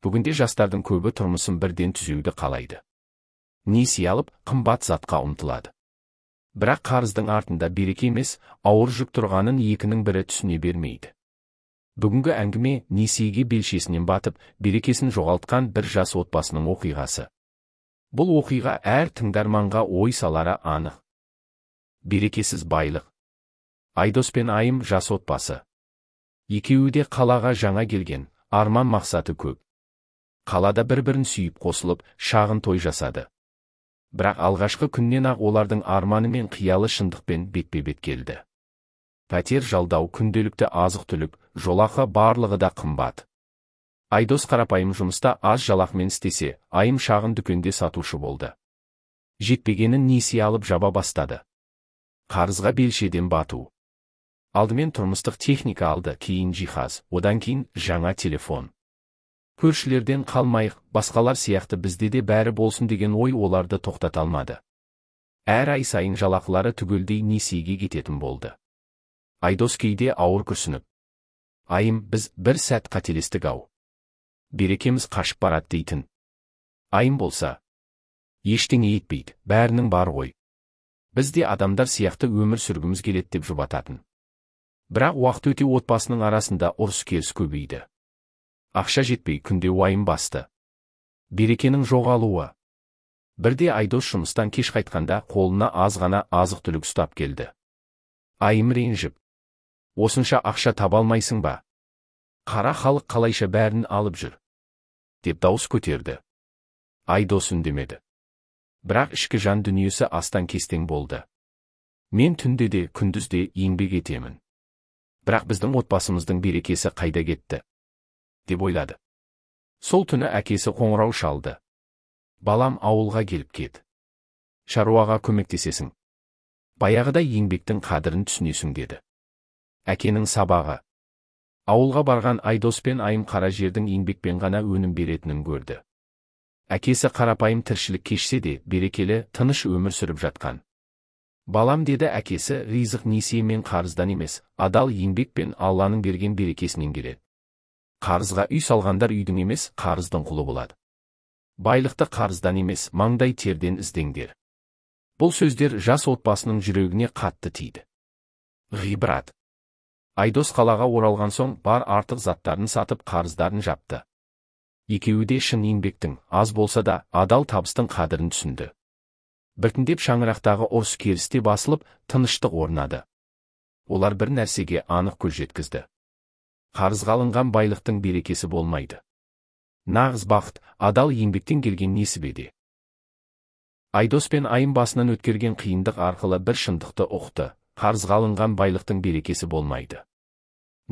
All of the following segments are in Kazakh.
Бүгінде жастардың көбі тұрмысын бірден түзеуді қалайды. Несие алып, қымбат затқа ұмтылады. Бірақ қарыздың артында береке емес, ауыр жүк тұрғанын екінің бірі түсіне бермейді. Бүгінгі әңгіме несиеге белшесінен батып, берекесін жоғалтқан бір жас отбасының оқиғасы. Бұл оқиға әр тыңдарманға ой салары анық. Берекесіз байлық. Айдос пен Айым жас отбасы. Екеуі де қалаға жаңа келген, арман мақсаты көп. Қалада бір-бірін сүйіп қосылып, шағын той жасады. Бірақ алғашқы күннен ақ олардың арманы мен қиялы шындықпен бетпе-бет келді. Пәтер жалдау, күнделікті азық-түлік, жолақы барлығы да қымбат. Айдос қарапайым жұмыста аз жалақымен істесе, Айым шағын дүкенде сатушы болды. Жетпегенін несие алып жаба бастады. Қарызға белшеден бату. Алдымен тұрмыстық техника алды, кейін жиһаз, одан кейін жаңа телефон. Көршілерден қалмайық, басқалар сияқты бізде де бәрі болсын деген ой оларды тоқтата алмады. Әр ай сайын жалақылары түгелдей несиеге кететін болды. Айдос кейде ауыр күрсініп: Айым, біз бір сәт қателестік-ау. Берекеміз қашып барады дейтін. Айым болса: ештеңе етпейді, бәрінің бар ғой. Біз де адамдар сияқты өмір сүргіміз келеді деп жұбататын. Бірақ уақыт өте отбасының арасында ұрыс-керіс көбейді. Ақша жетпей күнде уайым басты. Берекенің жоғалуы. Бірде Айдос жұмыстан кеш қайтқанда қолына аз ғана азық-түлік ұстап келді. Айым ренжіп: осынша ақша таба алмайсың ба? Қара халық қалайша бәрін алып жүр? Деп дауыс көтерді. Айдос үндемеді. Бірақ ішкі жан дүниесі астан-кестең болды. Мен түнде де, күндіз де еңбек етемін. Бірақ біздің отбасымыздың берекесі қайда кетті? Деп ойлады. Сол түні әкесі қоңырау шалды. Балам, ауылға келіп кет. Шаруаға көмектесесің. Баяғыда еңбектің қадірін түсінесің деді. Әкенің сабағы. Ауылға барған Айдос пен Айым қара жердің еңбекпен ғана өнім беретінін көрді. Әкесі қарапайым тіршілік кешсе де, берекелі, тыныш өмір сүріп жатқан. Балам, деді әкесі, ризық несие мен қарыздан емес, адал еңбек пен Алланың берген берекесінен келеді. Қарызға үй салғандар үйдің емес, қарыздың құлы болады. Байлықты қарыздан емес, маңдай терден іздеңдер. Бұл сөздер жас отбасының жүрегіне қатты тиді. Ғибрат. Айдос қалаға оралған соң бар артық заттарын сатып қарыздарын жапты. Екеуі де шын еңбектің, аз болса да, адал табыстың қадірін түсінді. Біртіндеп шаңырақтағы ұрыс-керісте басылып, тыныштық орнады. Олар бір нәрсеге анық көз жеткізді. Қарызға алынған байлықтың берекесі болмайды. Нағыз бақыт, адал еңбектен келген несібеде. Айдос пен Айым басынан өткерген қиындық арқылы бір шындықты ұқты: қарызға алынған байлықтың берекесі болмайды.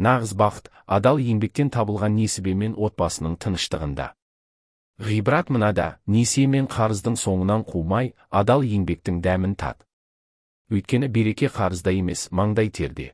Нағыз бақыт, адал еңбектен табылған несібе мен отбасының тыныштығында. Ғибрат мынада: несие мен қарыздың соңынан қумай, адал еңбектің дәмін тат. Өйткені береке қарызда емес, маңдай терде.